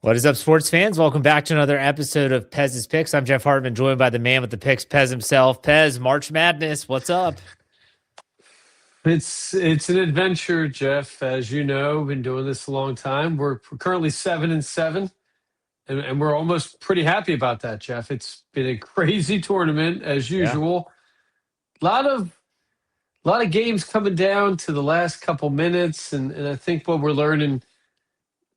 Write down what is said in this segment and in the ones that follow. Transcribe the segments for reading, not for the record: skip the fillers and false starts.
What is up, sports fans? Welcome back to another episode of Pez's Picks. I'm Jeff Hartman, joined by the man with the picks, Pez himself. Pez, March Madness, what's up? It's an adventure, Jeff. As you know, been doing this a long time. We're currently 7-7, and we're almost pretty happy about that, Jeff. It's been a crazy tournament as Yeah. usual. A lot of games coming down to the last couple minutes, and I think what we're learning,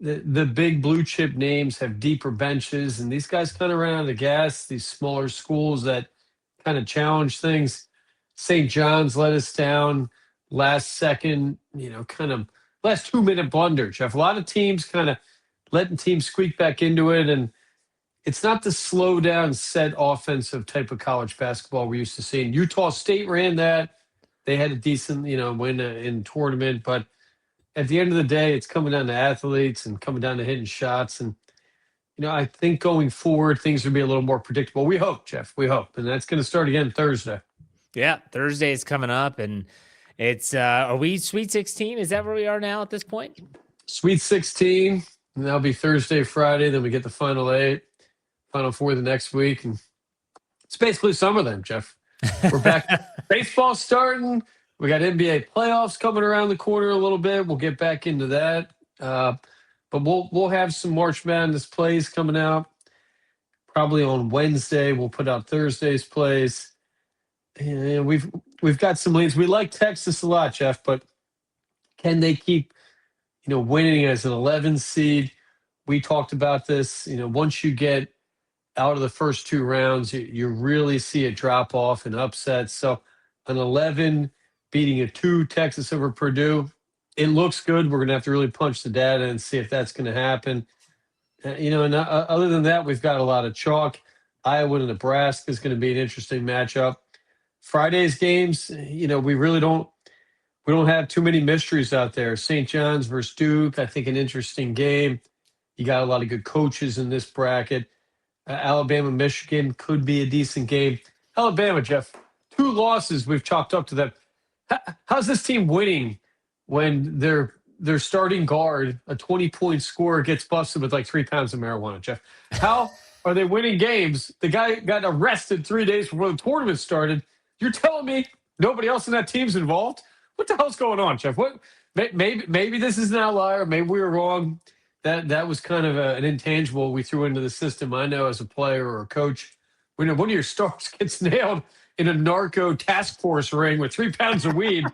the big blue chip names have deeper benches, and these guys kind of ran out of gas. These smaller schools that kind of challenge things. St. John's let us down last second, kind of last 2 minute blunder, Jeff. A lot of teams kind of letting teams squeak back into it. And it's not the slow down set offensive type of college basketball we're used to seeing. Utah State ran that. They had a decent, win in tournament. But at the end of the day, it's coming down to athletes and coming down to hitting shots. And, I think going forward, things will be a little more predictable. We hope, Jeff. We hope. And that's going to start again Thursday. Yeah, Thursday is coming up, and it's are we Sweet 16? Is that where we are now at this point? Sweet 16, and that'll be Thursday, Friday. Then we get the Final 8, Final 4 the next week. And it's basically summer then, Jeff. We're back. Baseball starting. We got NBA playoffs coming around the corner a little bit. We'll get back into that. But we'll have some March Madness plays coming out. Probably on Wednesday. We'll put out Thursday's plays. And we've got some leads. We like Texas a lot, Jeff, but can they keep, winning as an 11 seed? We talked about this. Once you get out of the first two rounds, you really see a drop off and upsets. So an 11 beating a 2 Texas over Purdue, it looks good. We're going to have to really punch the data and see if that's going to happen. And other than that, we've got a lot of chalk. Iowa to Nebraska is going to be an interesting matchup. Friday's games, we really don't have too many mysteries out there. St. John's versus Duke, I think an interesting game. You got a lot of good coaches in this bracket. Alabama, Michigan could be a decent game. Alabama, Jeff, 2 losses we've chalked up to them. How's this team winning when their starting guard, a 20-point scorer, gets busted with like 3 pounds of marijuana, Jeff? How are they winning games? The guy got arrested 3 days before the tournament started. You're telling me nobody else in that team's involved? What the hell's going on, Jeff? What? Maybe this is an outlier. Maybe we were wrong. That was kind of an intangible we threw into the system. I know as a player or a coach, when one of your stars gets nailed in a narco task force ring with 3 pounds of weed,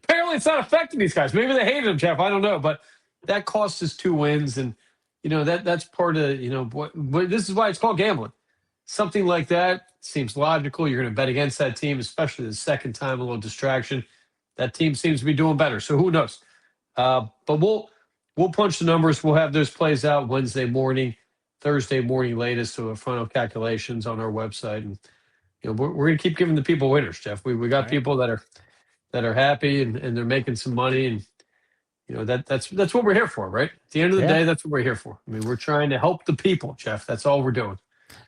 apparently it's not affecting these guys. Maybe they hated him, Jeff. I don't know, but that cost us 2 wins, and that's part of this is why it's called gambling. Something like that seems logical. You're going to bet against that team, especially the second time, a little distraction. That team seems to be doing better. So who knows? But we'll punch the numbers. We'll have those plays out Wednesday morning, Thursday morning latest, so final calculations on our website. And we're going to keep giving the people winners, Jeff. We got people that are happy and they're making some money, and that's what we're here for, right? At the end of the day, that's what we're here for. I mean, we're trying to help the people, Jeff. That's all we're doing.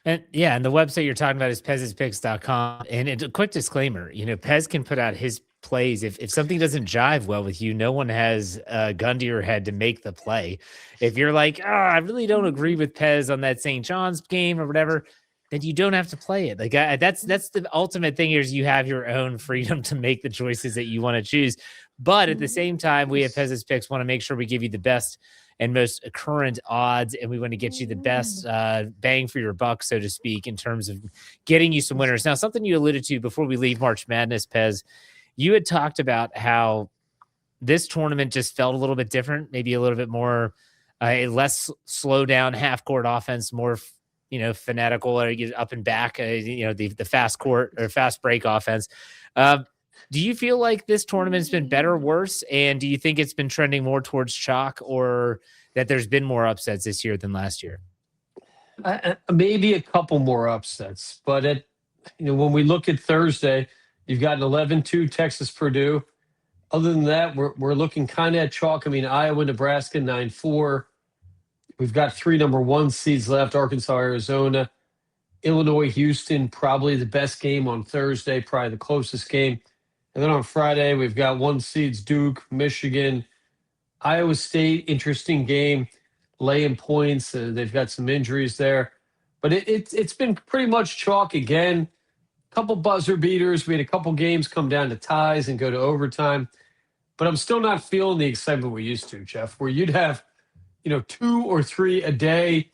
And the website you're talking about is pezspicks.com. And a quick disclaimer, Pez can put out his plays. If something doesn't jive well with you, no one has a gun to your head to make the play. If you're like, I really don't agree with Pez on that St. John's game or whatever, then you don't have to play it. Like that's the ultimate thing is you have your own freedom to make the choices that you want to choose. But at the same time, we at Pez's Picks want to make sure we give you the best and most current odds, and we want to get you the best bang for your buck, so to speak, in terms of getting you some winners. Now, something you alluded to before we leave March Madness, Pez, you had talked about how this tournament just felt a little bit different, maybe a little bit more, less slow down half court offense, more, fanatical or up and back, the fast court or fast break offense. Do you feel like this tournament's been better or worse? And do you think it's been trending more towards chalk, or that there's been more upsets this year than last year? Maybe a couple more upsets, but when we look at Thursday, you've got an 11-2 Texas Purdue. Other than that, we're looking kind of at chalk. I mean, Iowa, Nebraska, 9-4. We've got 3 number 1 seeds left, Arkansas, Arizona. Illinois, Houston, probably the best game on Thursday, probably the closest game. And then on Friday, we've got 1 seeds, Duke, Michigan, Iowa State, interesting game. laying points. They've got some injuries there. But it's been pretty much chalk again. Couple buzzer beaters. We had a couple games come down to ties and go to overtime. But I'm still not feeling the excitement we used to, Jeff, where you'd have, 2 or 3 a day.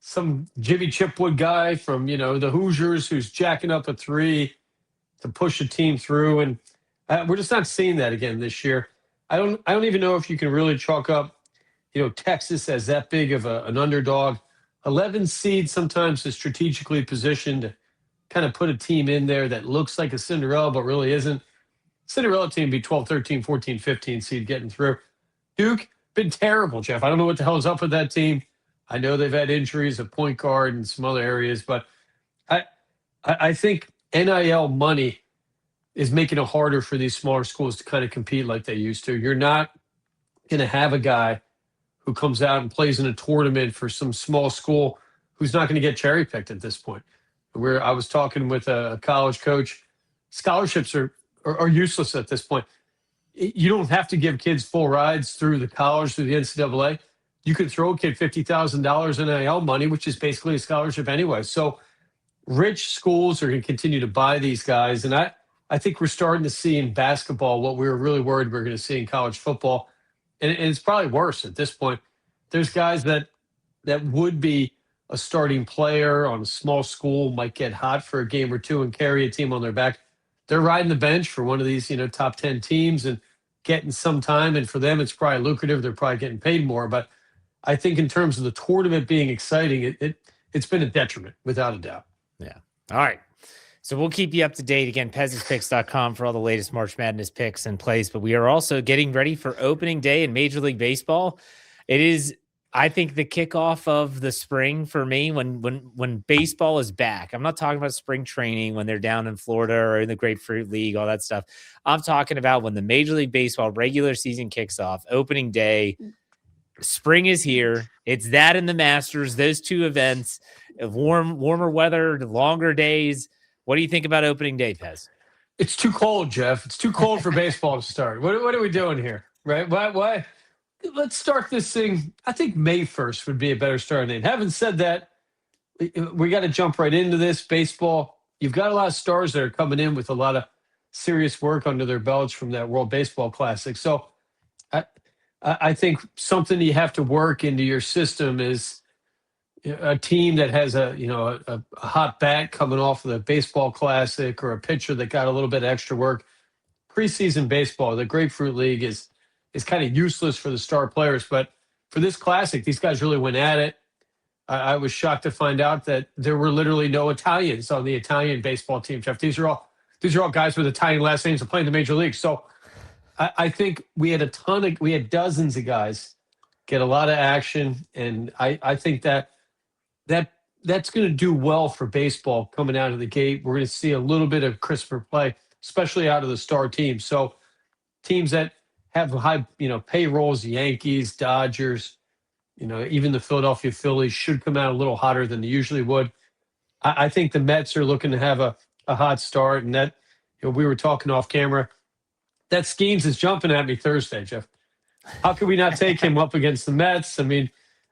Some Jimmy Chipwood guy from, the Hoosiers who's jacking up a three to push a team through. And we're just not seeing that again this year. I don't even know if you can really chalk up, Texas as that big of an underdog. 11 seed sometimes is strategically positioned to kind of put a team in there that looks like a Cinderella but really isn't. Cinderella team be 12, 13, 14, 15 seed getting through. Duke, been terrible, Jeff. I don't know what the hell is up with that team. I know they've had injuries at point guard and some other areas, but I think NIL money is making it harder for these smaller schools to kind of compete like they used to. You're not going to have a guy who comes out and plays in a tournament for some small school who's not going to get cherry picked at this point. I was talking with a college coach. Scholarships are useless at this point. You don't have to give kids full rides through the college, through the NCAA. You could throw a kid $50,000 in NIL money, which is basically a scholarship anyway. So rich schools are going to continue to buy these guys. And I think we're starting to see in basketball what we were really worried we were going to see in college football. And it's probably worse at this point. There's guys that would be a starting player on a small school, might get hot for a game or two and carry a team on their back. They're riding the bench for one of these, top 10 teams and getting some time. And for them, it's probably lucrative. They're probably getting paid more. But I think in terms of the tournament being exciting, it's been a detriment without a doubt. Yeah. All right. So we'll keep you up to date. Again, Pez'sPicks.com for all the latest March Madness picks and plays. But we are also getting ready for opening day in Major League Baseball. It is, I think, the kickoff of the spring for me when baseball is back. I'm not talking about spring training when they're down in Florida or in the Grapefruit League, all that stuff. I'm talking about when the Major League Baseball regular season kicks off, opening day. Spring is here. It's that and the Masters, those two events, warmer weather, longer days. What do you think about opening day, Pez? It's too cold, Jeff. It's too cold for baseball to start. What are we doing here, right? Why? Let's start this thing. I think May 1st would be a better start date. Having said that, we got to jump right into this. Baseball, you've got a lot of stars that are coming in with a lot of serious work under their belts from that World Baseball Classic. So I think something you have to work into your system is a team that has a hot bat coming off of the baseball classic or a pitcher that got a little bit of extra work. Preseason baseball, the Grapefruit League is kind of useless for the star players, but for this classic, these guys really went at it. I was shocked to find out that there were literally no Italians on the Italian baseball team, Jeff. These are all guys with Italian last names that play in the major leagues. So I think we had dozens of guys get a lot of action, and I think that's going to do well for baseball coming out of the gate. We're going to see a little bit of crisper play, especially out of the star teams. So teams that have high, payrolls, Yankees, Dodgers, even the Philadelphia Phillies should come out a little hotter than they usually would. I think the Mets are looking to have a hot start, and that, we were talking off camera. That Skeens is jumping at me Thursday, Jeff. How could we not take him up against the Mets? I mean,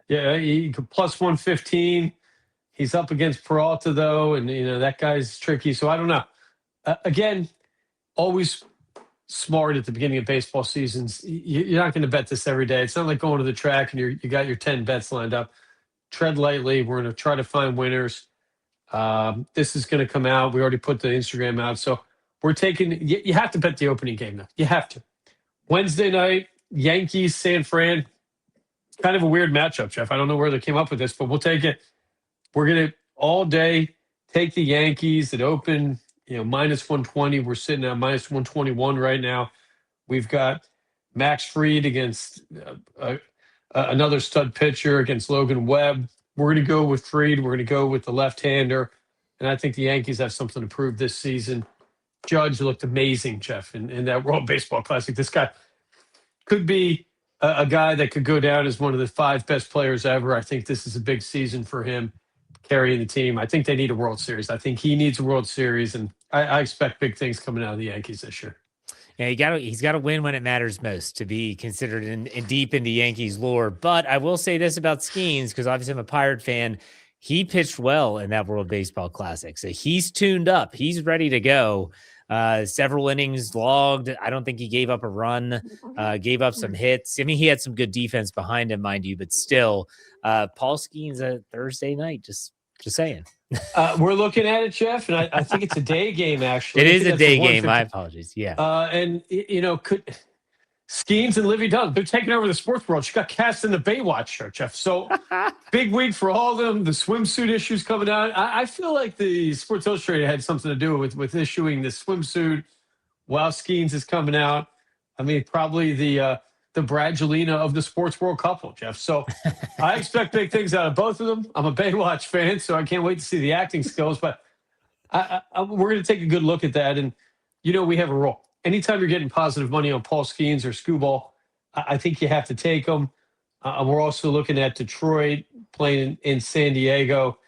yeah, he could plus 115. He's up against Peralta, though, and, that guy's tricky. So I don't know. Again, always smart at the beginning of baseball seasons. You're not going to bet this every day. It's not like going to the track and you got your 10 bets lined up. Tread lightly. We're going to try to find winners. This is going to come out. We already put the Instagram out. So we're taking – you have to bet the opening game now. You have to. Wednesday night, Yankees, San Fran. Kind of a weird matchup, Jeff. I don't know where they came up with this, but we'll take it. We're going to all day take the Yankees that open, minus 120. We're sitting at minus 121 right now. We've got Max Fried against another stud pitcher against Logan Webb. We're going to go with Fried. We're going to go with the left-hander. And I think the Yankees have something to prove this season. Judge looked amazing, Jeff, in that World Baseball Classic. This guy could be a guy that could go down as one of the 5 best players ever. I think this is a big season for him carrying the team. I think they need a World Series. I think he needs a World Series, and I expect big things coming out of the Yankees this year. Yeah, he's got to win when it matters most to be considered in deep into Yankees lore. But I will say this about Skeens, because obviously I'm a Pirate fan. He pitched well in that World Baseball Classic. So he's tuned up. He's ready to go. Several innings logged. I don't think he gave up a run, gave up some hits. I mean, he had some good defense behind him, mind you, but still, Paul Skeens a Thursday night. Just saying. We're looking at it, Jeff, and I think it's a day game, actually. It is a day game. My apologies. Yeah. And, could Skeens and Livy Dunn, they're taking over the sports world. She got cast in the Baywatch show, Jeff. So big week for all of them. The swimsuit issues coming out. I feel like the Sports Illustrated had something to do with issuing the swimsuit while Skeens is coming out. I mean, probably the Bradgelina of the sports world couple, Jeff. So I expect big things out of both of them. I'm a Baywatch fan, so I can't wait to see the acting skills. But we're going to take a good look at that. And, we have a rule. Anytime you're getting positive money on Paul Skeens or Scooball, I think you have to take them. We're also looking at Detroit playing in San Diego.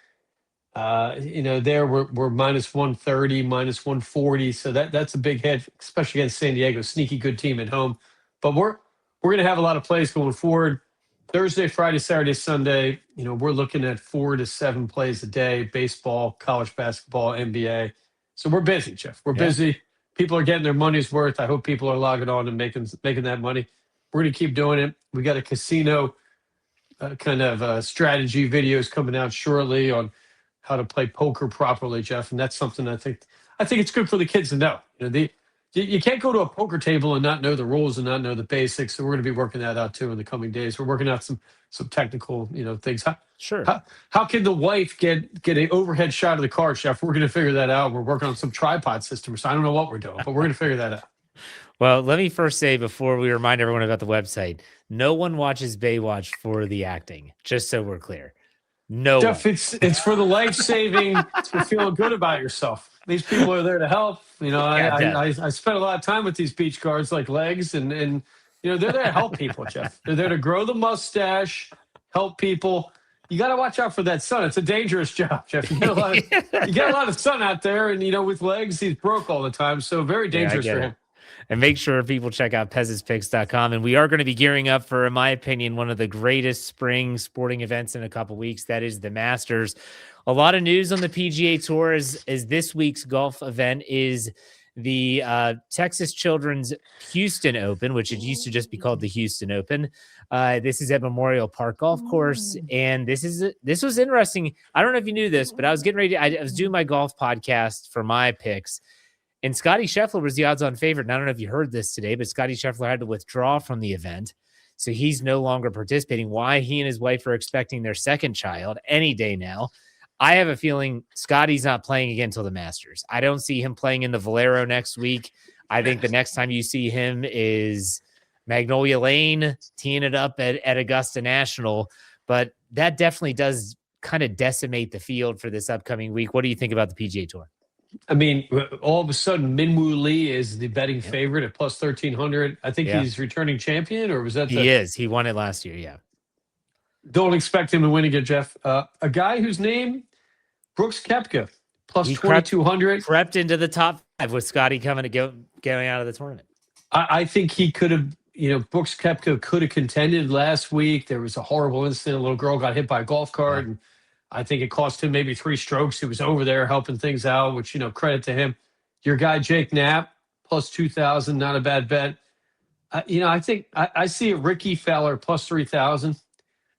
There we're minus 130, minus 140. So that's a big head, especially against San Diego. Sneaky good team at home. But we're going to have a lot of plays going forward. Thursday, Friday, Saturday, Sunday, we're looking at 4 to 7 plays a day, baseball, college basketball, NBA. So we're busy, Jeff. We're busy. People are getting their money's worth. I hope people are logging on and making that money. We're going to keep doing it. We got a casino strategy videos coming out shortly on how to play poker properly, Jeff. And that's something I think it's good for the kids to know. You can't go to a poker table and not know the rules and not know the basics. So we're going to be working that out too in the coming days. We're working out some technical, things. Sure. How can the wife get an overhead shot of the car, Chef? We're going to figure that out. We're working on some tripod systems. So I don't know what we're doing, but we're going to figure that out. Well, let me first say before we remind everyone about the website, no one watches Baywatch for the acting, just so we're clear. No, Jeff, it's for the life-saving. It's for feeling good about yourself. These people are there to help. I spent a lot of time with these beach guards like Legs, and they're there to help people, Jeff. They're there to grow the mustache, help people. You got to watch out for that sun. It's a dangerous job, Jeff. You get a lot of sun out there, and with Legs, he's broke all the time, so very dangerous for him. And make sure people check out Pez'sPicks.com. And we are going to be gearing up for, in my opinion, one of the greatest spring sporting events in a couple weeks. That is the Masters. A lot of news on the PGA Tour as this week's golf event is the Texas Children's Houston Open, which it used to just be called the Houston Open. This is at Memorial Park Golf Course. And this was interesting. I don't know if you knew this, but I was getting ready. I was doing my golf podcast for my picks. And Scotty Scheffler was the odds-on favorite. And I don't know if you heard this today, but Scotty Scheffler had to withdraw from the event. So he's no longer participating. Why? He and his wife are expecting their second child any day now. I have a feeling Scotty's not playing again until the Masters. I don't see him playing in the Valero next week. I think the next time you see him is Magnolia Lane, teeing it up at Augusta National. But that definitely does kind of decimate the field for this upcoming week. What do you think about the PGA Tour? I mean, all of a sudden, Minwoo Lee is the betting favorite at plus 1,300. I think he's returning champion, or was that? He is. He won it last year, yeah. Don't expect him to win again, Jeff. A guy whose name, Brooks Koepka, plus 2,200. Crept into the top 5 with Scotty going out of the tournament. I think he could have, Brooks Koepka could have contended last week. There was a horrible incident. A little girl got hit by a golf cart, and I think it cost him maybe 3 strokes. He was over there helping things out, which, credit to him. Your guy, Jake Knapp, plus 2,000, not a bad bet. I think I see a Ricky Fowler plus 3,000.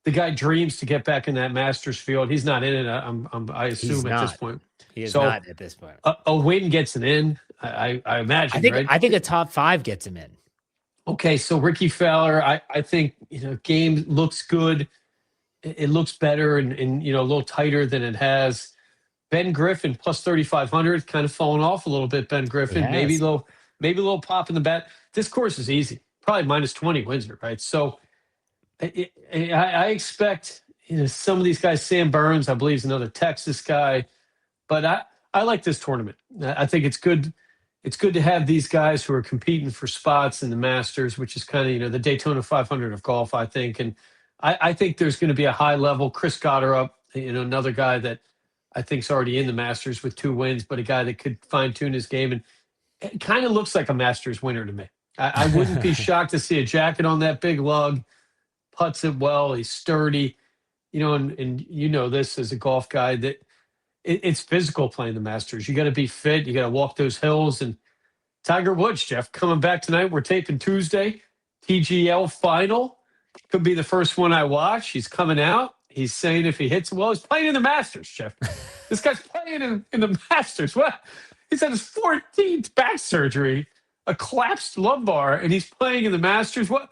The guy dreams to get back in that Masters field. He's not in it. I assume at this point. He is not at this point. A win gets him in. I imagine. I think a top 5 gets him in. Okay, so Ricky Fowler, I think game looks good. It looks better and a little tighter than it has. Ben Griffin plus 3,500, kind of falling off a little bit. Ben Griffin, maybe a little pop in the bat. This course is easy, probably minus 20 wins it, right? So I expect some of these guys. Sam Burns, I believe, is another Texas guy, but I like this tournament. I think it's good. It's good to have these guys who are competing for spots in the Masters, which is kind of the Daytona 500 of golf, I think, and I think there's going to be a high level. Chris Gotterup, another guy that I think is already in the Masters with 2 wins, but a guy that could fine tune his game. And it kind of looks like a Masters winner to me. I wouldn't be shocked to see a jacket on that big lug. Putts it well. He's sturdy. And you know this as a golf guy that it's physical playing the Masters. You got to be fit. You got to walk those hills. And Tiger Woods, Jeff, coming back tonight. We're taping Tuesday. TGL final. Could be the first one I watch. He's coming out. He's saying if he hits well, he's playing in the Masters, Jeff. This guy's playing in the Masters. What? He's had his 14th back surgery, a collapsed lumbar, and he's playing in the Masters. What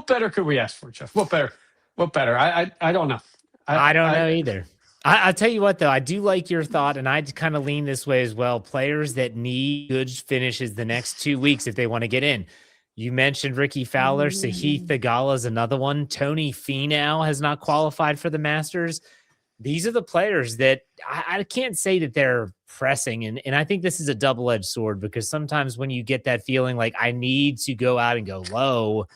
better could we ask for, Jeff? What better? I don't know. I don't know either. I'll tell you what, though, I do like your thought, and I kind of lean this way as well. Players that need good finishes the next 2 weeks if they want to get in. You mentioned Ricky Fowler. Sahith Theegala is another one. Tony Finau has not qualified for the Masters. These are the players that I can't say that they're pressing. And I think this is a double-edged sword because sometimes when you get that feeling like I need to go out and go low,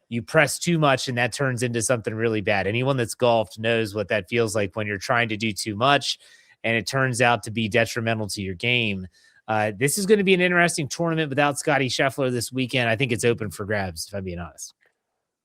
you press too much and that turns into something really bad. Anyone that's golfed knows what that feels like when you're trying to do too much and it turns out to be detrimental to your game. This is going to be an interesting tournament without Scotty Scheffler this weekend. I think it's open for grabs, if I'm being honest.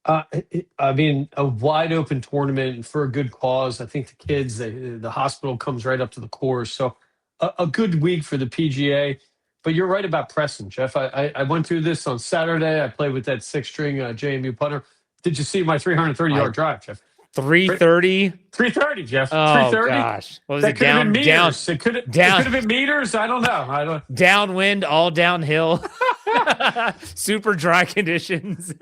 I mean, a wide open tournament for a good cause. I think the kids, the hospital comes right up to the course. So a good week for the PGA. But you're right about pressing, Jeff. I went through this on Saturday. I played with that 6-string JMU putter. Did you see my 330-yard drive, Jeff? 330? 330, Jeff. Oh, 330? gosh. What was that it? could have been meters. Down, it could have been meters. I don't know. Downwind, all downhill. Super dry conditions.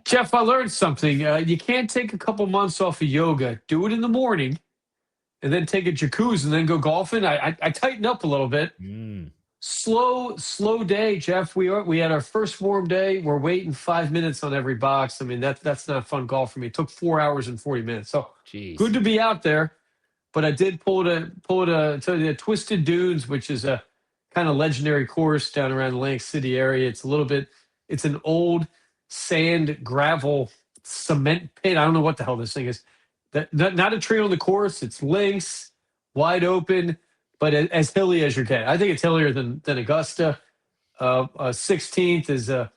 Jeff, I learned something. You can't take a couple months off of yoga. Do it in the morning and then take a jacuzzi and then go golfing. I tightened up a little bit. Slow day, Jeff. We had our first warm day. We're waiting 5 minutes on every box. I mean, that's not fun golf for me. It took 4 hours and 40 minutes. So Good to be out there. But I did pull to the Twisted Dunes, which is a kind of legendary course down around the Atlantic City area. It's an old sand, gravel, cement pit. I don't know what the hell this thing is. Not a tree on the course. It's links, wide open, but as hilly as you can. I think it's hillier than Augusta. 16th is about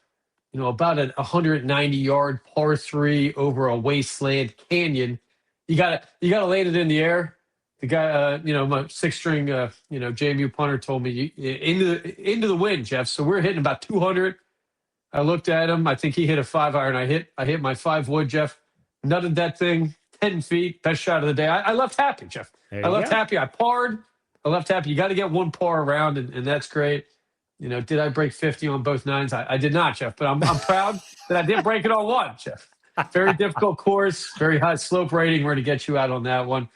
a 190-yard par 3 over a wasteland canyon. You gotta land it in the air. The guy, my 6-string, JMU punter told me into the wind, Jeff. So we're hitting about 200. I looked at him. I think he hit a 5-iron. I hit my 5-wood, Jeff. Nutted that thing 10 feet. Best shot of the day. I left happy, Jeff. I left happy. I parred. I left happy. You got to get one par around, and that's great. Did I break 50 on both nines? I did not, Jeff. But I'm proud that I did break it on one, Jeff. Very difficult course. Very high slope rating. We're going to get you out on that one.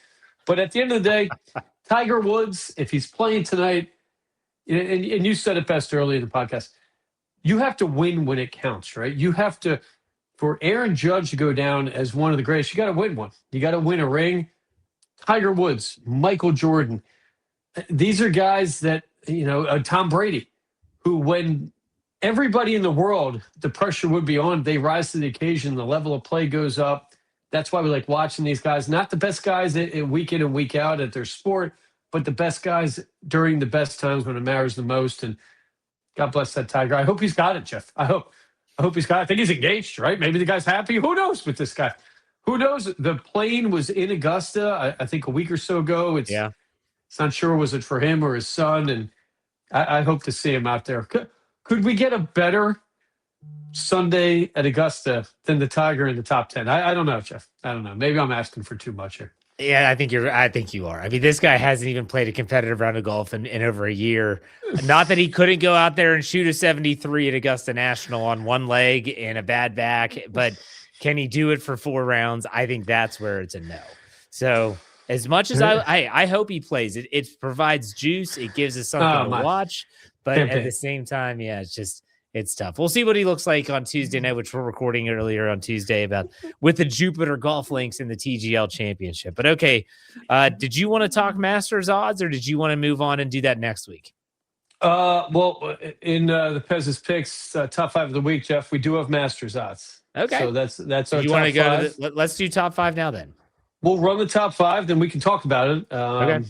But at the end of the day, Tiger Woods, if he's playing tonight, and you said it best earlier in the podcast, you have to win when it counts, right? You have to, for Aaron Judge to go down as one of the greatest, you got to win one. You got to win a ring. Tiger Woods, Michael Jordan, these are guys that, Tom Brady, who when everybody in the world, the pressure would be on, they rise to the occasion, the level of play goes up. That's why we like watching these guys. Not the best guys week in and week out at their sport, but the best guys during the best times when it matters the most. And God bless that Tiger. I hope he's got it, Jeff. I hope he's got it. I think he's engaged, right? Maybe the guy's happy. Who knows with this guy? Who knows? The plane was in Augusta, I think a week or so ago. It's not sure was it for him or his son. And I hope to see him out there. Could we get a better Sunday at Augusta than the Tiger in the top 10? I don't know, Jeff. I don't know. Maybe I'm asking for too much here. Yeah, I think you are. I mean, this guy hasn't even played a competitive round of golf in over a year. Not that he couldn't go out there and shoot a 73 at Augusta National on one leg and a bad back, but can he do it for 4 rounds? I think that's where it's a no. So as much as I hope he plays, it provides juice. It gives us something to watch. But at the same time, it's tough. We'll see what he looks like on Tuesday night, which we're recording earlier on Tuesday with the Jupiter Golf Links in the TGL Championship. But okay, did you want to talk Masters odds, or did you want to move on and do that next week? Well, in the Pez's picks top 5 of the week, Jeff, we do have Masters odds. Okay, so that's our. You want to go to let's do top 5 now. Then we'll run the top 5, then we can talk about it. Okay.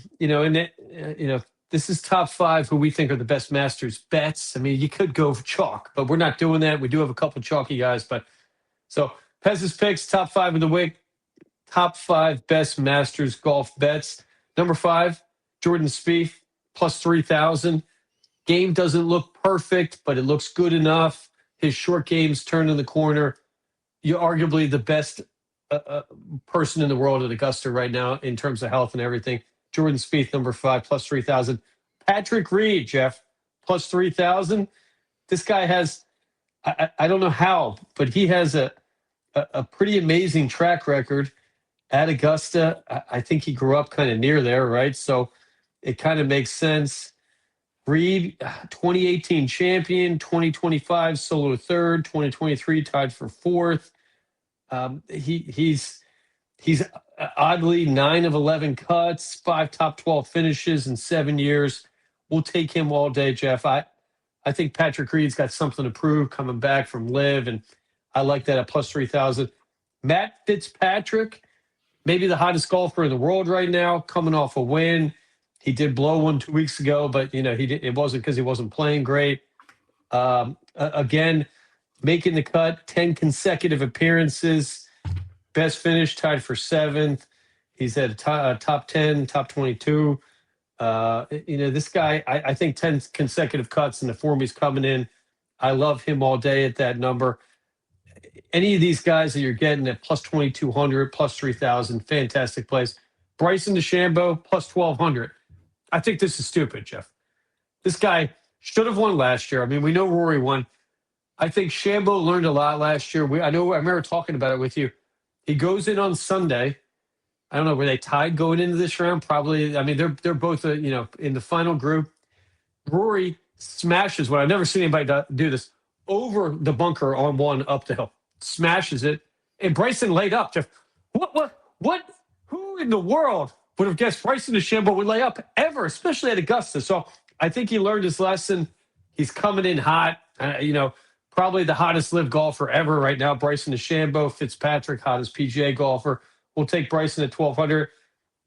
This is top 5 who we think are the best Masters bets. I mean, you could go for chalk, but we're not doing that. We do have a couple of chalky guys, but so Pez's picks, top 5 of the week, top 5 best Masters golf bets. Number 5, Jordan Spieth, plus 3,000. Game doesn't look perfect, but it looks good enough. His short game's turning the corner. You're arguably the best person in the world at Augusta right now in terms of health and everything. Jordan Spieth, number 5, plus 3,000. Patrick Reed, Jeff, plus 3,000. This guy has, I don't know how, but he has a pretty amazing track record at Augusta. I think he grew up kind of near there, right? So it kind of makes sense. Reed, 2018 champion, 2025 solo third, 2023 tied for fourth. He's oddly 9 of 11 cuts, 5 top 12 finishes in 7 years. We'll take him all day, Jeff. I think Patrick Reed's got something to prove coming back from Live, and I like that at plus 3,000. Matt Fitzpatrick, maybe the hottest golfer in the world right now, coming off a win. He did blow one 2 weeks ago, but it wasn't because he wasn't playing great. Again, making the cut, 10 consecutive appearances, best finish, tied for 7th. He's at a top 10, top 22. This guy, I think 10 consecutive cuts in the form he's coming in. I love him all day at that number. Any of these guys that you're getting at plus 2,200, plus 3,000, fantastic place. Bryson DeChambeau, plus 1,200. I think this is stupid, Jeff. This guy should have won last year. I mean, we know Rory won. I think Shambo learned a lot last year. I remember talking about it with you. He goes in on Sunday. I don't know, were they tied going into this round? Probably. I mean, they're both in the final group. Rory smashes what I've never seen anybody do this over the bunker on one up the hill. Smashes it, and Bryson laid up. Jeff, what? Who in the world would have guessed Bryson DeChambeau would lay up ever, especially at Augusta? So I think he learned his lesson. He's coming in hot. Probably the hottest live golfer ever right now. Bryson DeChambeau, Fitzpatrick, hottest PGA golfer. We'll take Bryson at 1,200.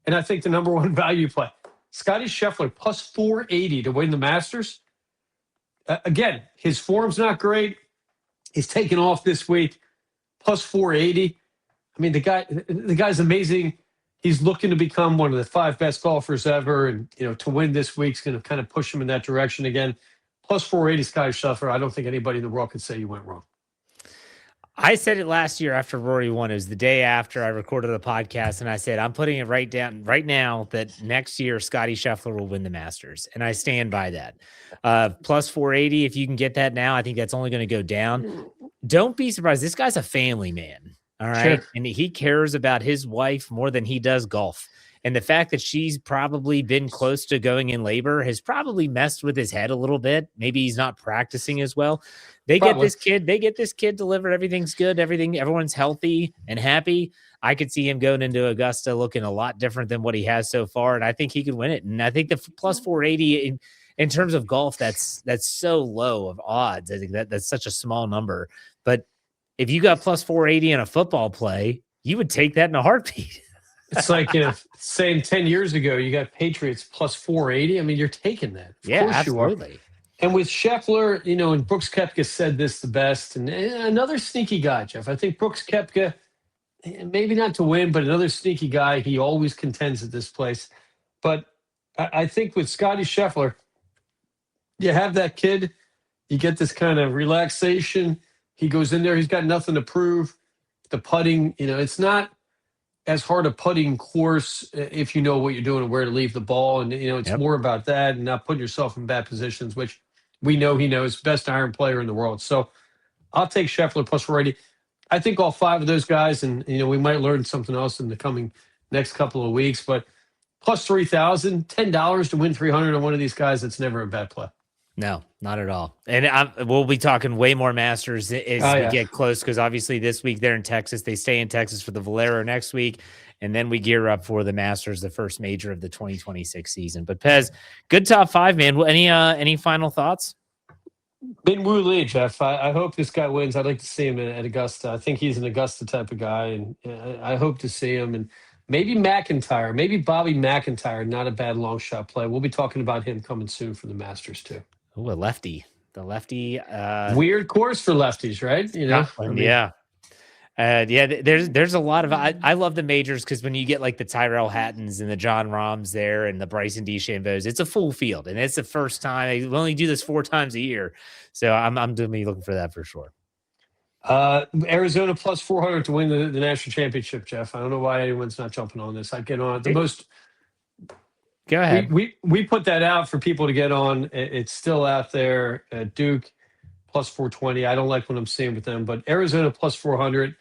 And I think the number one value play, Scotty Scheffler, plus 480 to win the Masters. Again, his form's not great. He's taken off this week, plus 480. I mean, the guy's amazing. He's looking to become one of the 5 best golfers ever. And, to win this week's going to kind of push him in that direction again. Plus 480 Scotty Scheffler. I don't think anybody in the world could say you went wrong. I said it last year after Rory won. It was the day after I recorded a podcast, and I said, I'm putting it right down right now that next year Scotty Scheffler will win the Masters, and I stand by that. Plus 480, if you can get that now, I think that's only going to go down. Don't be surprised. This guy's a family man, all right? Sure. And he cares about his wife more than he does golf. And the fact that she's probably been close to going in labor has probably messed with his head a little bit. Maybe he's not practicing as well. They get this kid delivered. Everything's good. Everyone's healthy and happy. I could see him going into Augusta looking a lot different than what he has so far. And I think he could win it. And I think the plus 480 in terms of golf, that's so low of odds. I think that's such a small number. But if you got plus 480 in a football play, you would take that in a heartbeat. It's like, saying 10 years ago, you got Patriots plus 480. I mean, you're taking that. Of course absolutely. You are. And with Scheffler, and Brooks Koepka said this the best, and another sneaky guy, Jeff. I think Brooks Koepka, maybe not to win, but another sneaky guy. He always contends at this place. But I think with Scotty Scheffler, you have that kid, you get this kind of relaxation. He goes in there, he's got nothing to prove. The putting, it's not as hard a putting course if you know what you're doing and where to leave the ball. And, it's more about that and not putting yourself in bad positions, which we know he knows. Best iron player in the world. So I'll take Scheffler plus 480. I think all 5 of those guys, and, we might learn something else in the coming next couple of weeks, but plus 3,000, $10 to win 300 on one of these guys, that's never a bad play. No, not at all. And we'll be talking way more Masters as we get close, because obviously this week they're in Texas. They stay in Texas for the Valero next week, and then we gear up for the Masters, the first major of the 2026 season. But Pez, good top 5, man. Any final thoughts? Bin Woo Lee, Jeff. I hope this guy wins. I'd like to see him at Augusta. I think he's an Augusta type of guy, and I hope to see him. And Maybe McIntyre, maybe Bobby McIntyre, not a bad long shot play. We'll be talking about him coming soon for the Masters too. Ooh, a lefty. The lefty. Weird course for lefties, right? Scotland, yeah. There's a lot of I love the majors because when you get like the Tyrell Hattons and the John Rahms there and the Bryson DeChambeaus, it's a full field and it's the first time they only do this 4 times a year. So I'm going to be looking for that for sure. Arizona plus 400 to win the national championship, Jeff. I don't know why anyone's not jumping on this. I'd get on it. The most. Go ahead. We put that out for people to get on. It's still out there. Duke plus 420. I don't like what I'm seeing with them, but Arizona plus 400.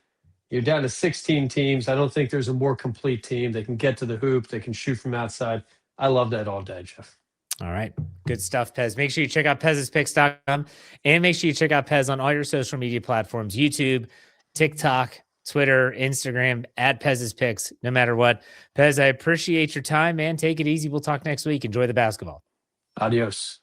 You're down to 16 teams. I don't think there's a more complete team. They can get to the hoop. They can shoot from outside. I love that all day, Jeff. All right. Good stuff, Pez. Make sure you check out Pez'sPicks.com and make sure you check out Pez on all your social media platforms, YouTube, TikTok, Twitter, Instagram, at Pez's Picks, no matter what. Pez, I appreciate your time, man. Take it easy. We'll talk next week. Enjoy the basketball. Adios.